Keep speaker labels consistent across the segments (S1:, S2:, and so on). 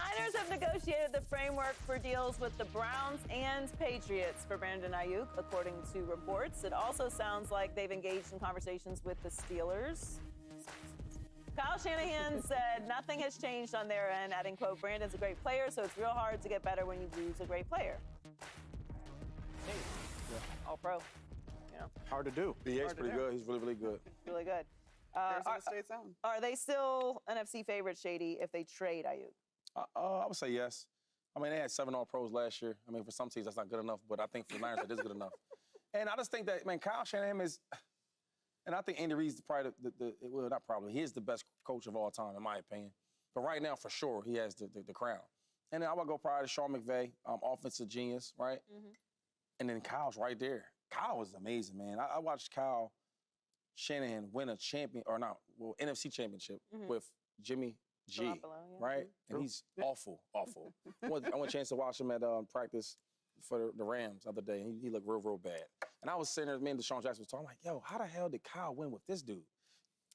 S1: Niners have negotiated the framework for deals with the Browns and Patriots for Brandon Aiyuk, according to reports. It also sounds like they've engaged in conversations with the Steelers. Kyle Shanahan said nothing has changed on their end, adding, quote, Brandon's a great player, so it's real hard to get better when you lose a great player. All pro. You know.
S2: Hard to do.
S3: BA's pretty good. He's really, really good.
S1: Really good.
S4: Arizona State's own.
S1: Are they still NFC favorites, Shady, if they trade Aiyuk?
S3: I would say yes. I mean, they had 7 All-Pros last year. I mean, for some teams, that's not good enough, but I think for the Niners, it is good enough. And I just think that, man, Kyle Shanahan is, and I think Andy Reid's probably well, not probably, he is the best coach of all time, in my opinion. But right now, for sure, he has the crown. And then I would go prior to Sean McVay, offensive genius, right? Mm-hmm. And then Kyle's right there. Kyle is amazing, man. I watched Kyle Shanahan win a NFC championship with Jimmy G, right? And he's awful. I went a chance to watch him at practice for the Rams the other day, and he looked real bad. And I was sitting there, me and Deshaun Jackson was talking, like, yo, how the hell did Kyle win with this dude?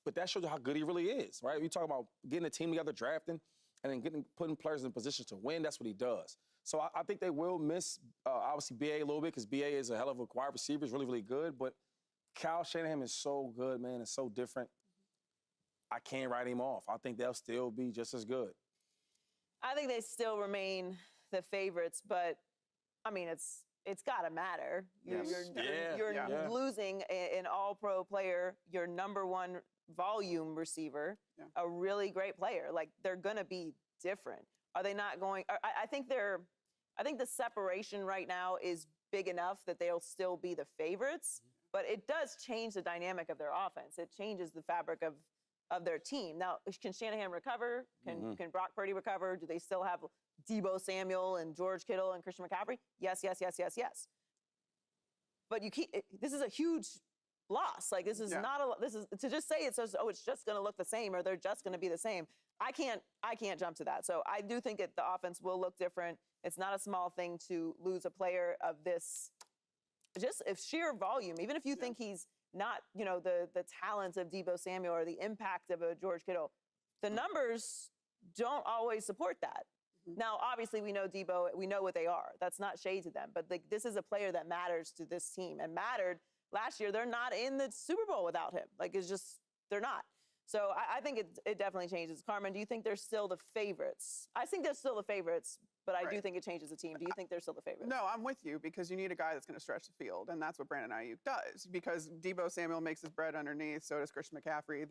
S3: But that shows you how good he really is, right? We talk about getting a team together, drafting, and then putting players in positions to win. That's what he does. So I think they will miss, obviously, B.A. a little bit, because B.A. is a hell of a wide receiver. He's really, really good. But Kyle Shanahan is so good, man. It's so different. I can't write him off. I think they'll still be just as good.
S1: I think they still remain the favorites, but, I mean, it's got to matter. You're losing an all-pro player, your #1 volume receiver, a really great player. Like, they're going to be different. Are they not going – I think the separation right now is big enough that they'll still be the favorites, but it does change the dynamic of their offense. It changes the fabric of their team. Now, can Shanahan recover? Can Brock Purdy recover? Do they still have Deebo Samuel and George Kittle and Christian McCaffrey? Yes. But this is a huge loss. Like, this is not this is to just say it's just going to look the same or they're just going to be the same. I can't jump to that. So I do think the offense will look different. It's not a small thing to lose a player of this, just if sheer volume, even if you think he's not, the talent of Deebo Samuel or the impact of a George Kittle, the numbers don't always support that. Now, obviously, we know Deebo, we know what they are. That's not shade to them. But this is a player that matters to this team and mattered last year. They're not in the Super Bowl without him. Like, it's just, they're not. So I think it definitely changes. Carmen, do you think they're still the favorites? I think they're still the favorites, but I do think it changes the team. Do you think they're still the favorites?
S4: No, I'm with you, because you need a guy that's going to stretch the field, and that's what Brandon Aiyuk does, because Deebo Samuel makes his bread underneath, so does Christian McCaffrey.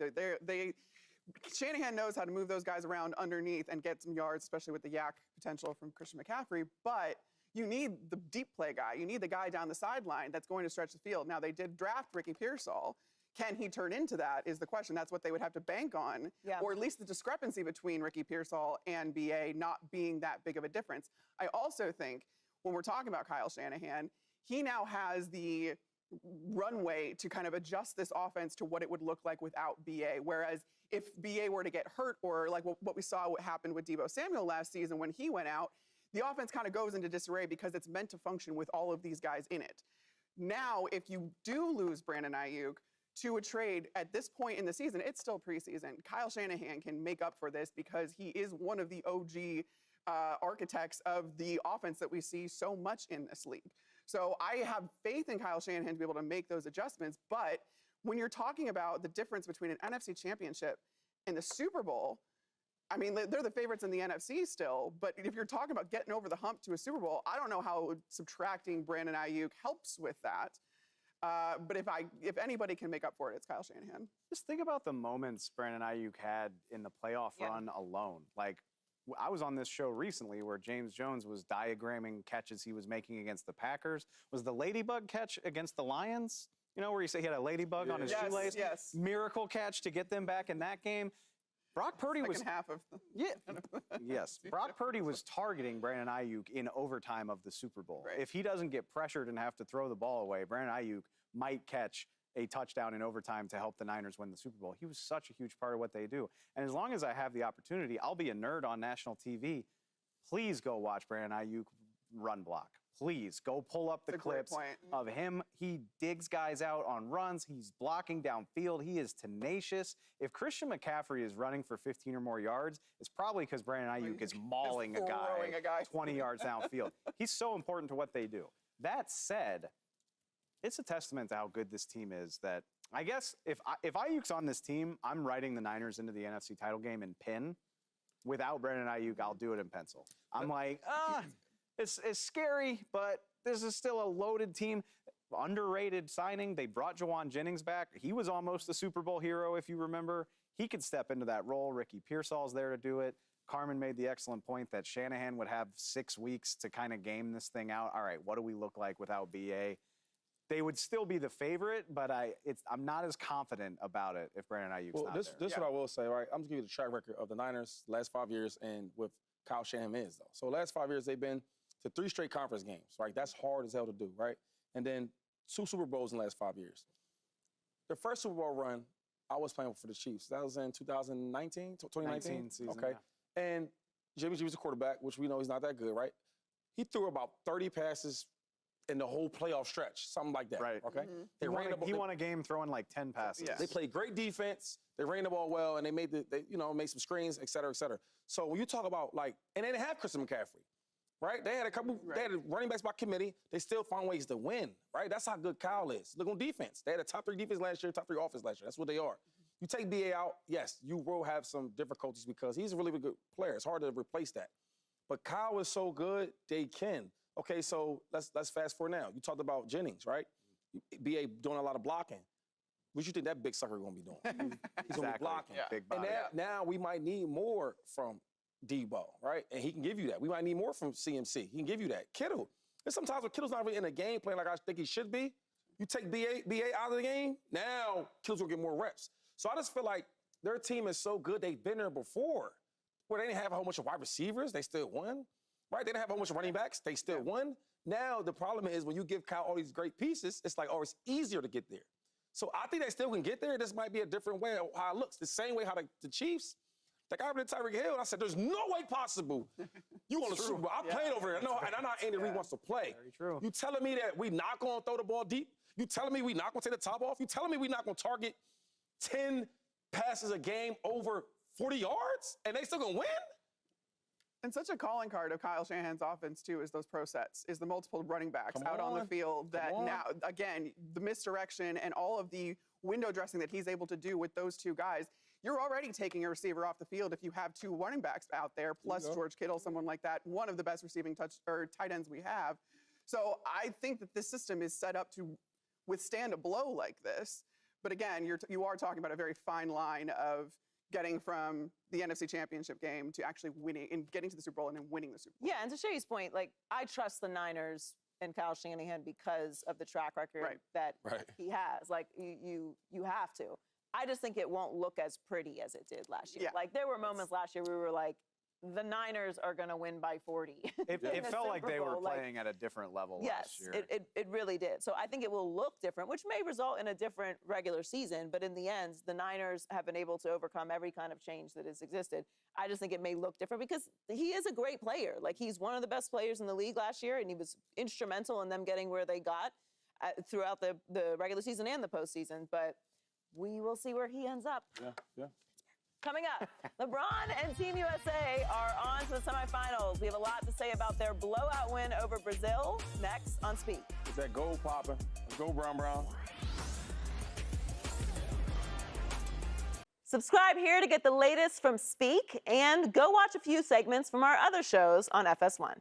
S4: Shanahan knows how to move those guys around underneath and get some yards, especially with the yak potential from Christian McCaffrey, but you need the deep play guy. You need the guy down the sideline that's going to stretch the field. Now, they did draft Ricky Pearsall. Can he turn into that is the question. That's what they would have to bank on, or at least the discrepancy between Ricky Pearsall and B.A. not being that big of a difference. I also think when we're talking about Kyle Shanahan, he now has the runway to kind of adjust this offense to what it would look like without B.A., whereas if B.A. were to get hurt, or like what we saw what happened with Deebo Samuel last season when he went out, the offense kind of goes into disarray because it's meant to function with all of these guys in it. Now, if you do lose Brandon Aiyuk to a trade at this point in the season, it's still preseason. Kyle Shanahan can make up for this because he is one of the OG architects of the offense that we see so much in this league. So I have faith in Kyle Shanahan to be able to make those adjustments. But when you're talking about the difference between an NFC championship and the Super Bowl, I mean, they're the favorites in the NFC still. But if you're talking about getting over the hump to a Super Bowl, I don't know how subtracting Brandon Aiyuk helps with that. But if anybody can make up for it, it's Kyle Shanahan.
S2: Just think about the moments Brandon Aiyuk had in the playoff run alone. Like, I was on this show recently where James Jones was diagramming catches he was making against the Packers. Was the ladybug catch against the Lions? You know, where he said he had a ladybug on his shoelace?
S4: Yes.
S2: Miracle catch to get them back in that game. Brock Purdy was
S4: half of
S2: yes. Brock Purdy was targeting Brandon Aiyuk in overtime of the Super Bowl.
S4: Right.
S2: If he doesn't get pressured and have to throw the ball away, Brandon Aiyuk might catch a touchdown in overtime to help the Niners win the Super Bowl. He was such a huge part of what they do. And as long as I have the opportunity, I'll be a nerd on national TV. Please go watch Brandon Aiyuk run block. please go pull up the
S4: That's a great
S2: clips
S4: point.
S2: of him. He digs guys out on runs. He's blocking downfield. He is tenacious. If Christian McCaffrey is running for 15 or more yards, it's probably because Brandon Aiyuk is mauling a guy 20 yards downfield. He's so important to what they do. That said, it's a testament to how good this team is that I guess if Aiyuk's on this team, I'm writing the Niners into the NFC title game in pin. Without Brandon Aiyuk, I'll do it in pencil. I'm like, it's scary, but this is still a loaded team. Underrated signing. They brought Jawan Jennings back. He was almost a Super Bowl hero, if you remember. He could step into that role. Ricky Pearsall's there to do it. Carmen made the excellent point that Shanahan would have 6 weeks to kind of game this thing out. All right, what do we look like without BA? They would still be the favorite, but I'm not as confident about it if Brandon Aiyuk's not there.
S3: This is what I will say, right? I'm going to give you the track record of the Niners last 5 years and with Kyle Shanahan is, though. So last 5 years, they've been to 3 straight conference games, right? That's hard as hell to do, right? And then 2 Super Bowls in the last 5 years. The first Super Bowl run, I was playing for the Chiefs. That was in 2019, 2019
S2: season,
S3: okay. Yeah. And Jimmy G was a quarterback, which we know he's not that good, right? He threw about 30 passes in the whole playoff stretch, something like that.
S2: Right.
S3: Okay.
S2: Mm-hmm. He won a game throwing like 10 passes.
S4: Yes.
S3: They played great defense. They ran the ball well, and they made made some screens, et cetera, et cetera. So when you talk about and they didn't have Christian McCaffrey, right? They had they had running backs by committee. They still found ways to win, right? That's how good Kyle is. Look on defense. They had a top 3 defense last year, top 3 offense last year. That's what they are. You take BA out, yes, you will have some difficulties because he's a really good player. It's hard to replace that. But Kyle is so good, they can. Okay, so let's fast forward now. You talked about Jennings, right? BA doing a lot of blocking. What you think that big sucker going to be doing? He's going to be blocking.
S2: Yeah. Big body.
S3: And now we might need more from Debo, right? And he can give you that. We might need more from CMC. He can give you that. Kittle. There's sometimes when Kittle's not really in a game playing like I think he should be. You take BA out of the game, now Kittle's going to get more reps. So I just feel like their team is so good. They've been there before where they didn't have a whole bunch of wide receivers. They still won. Right? They didn't have a whole bunch of running backs. They still won. Now, the problem is when you give Kyle all these great pieces, it's like, it's easier to get there. So I think they still can get there. This might be a different way of how it looks. The same way how the Chiefs, like I went to Tyreek Hill, and I said, there's no way possible you want to Super Bowl. I played over there. No, and I know how Andy Reid wants to play.
S2: Very true.
S3: You telling me that we not going to throw the ball deep? You telling me we not going to take the top off? You telling me we not going to target 10 passes a game over 40 yards, and they still going to win?
S4: And such a calling card of Kyle Shanahan's offense, too, is those pro sets, is the multiple running backs out on the field that now, again, the misdirection and all of the window dressing that he's able to do with those 2 guys. You're already taking a receiver off the field if you have 2 running backs out there, plus George Kittle, someone like that, one of the best receiving tight ends we have. So I think that this system is set up to withstand a blow like this. But again, you are talking about a very fine line of getting from the NFC Championship game to actually winning and getting to the Super Bowl and then winning the Super Bowl.
S1: Yeah, and to Shay's point, I trust the Niners and Kyle Shanahan because of the track record that he has. You have to. I just think it won't look as pretty as it did last year.
S4: Yeah.
S1: There were moments last year where we were like, the Niners are going to win by 40.
S2: It felt like they were playing at a different level last year.
S1: Yes, it really did. So I think it will look different, which may result in a different regular season. But in the end, the Niners have been able to overcome every kind of change that has existed. I just think it may look different because he is a great player. He's one of the best players in the league last year, and he was instrumental in them getting where they got throughout the regular season and the postseason. But we will see where he ends up.
S3: Yeah.
S1: Coming up, LeBron and Team USA are on to the semifinals. We have a lot to say about their blowout win over Brazil next on Speak.
S3: Is that gold popping? Let's go, Brown.
S1: Subscribe here to get the latest from Speak and go watch a few segments from our other shows on FS1.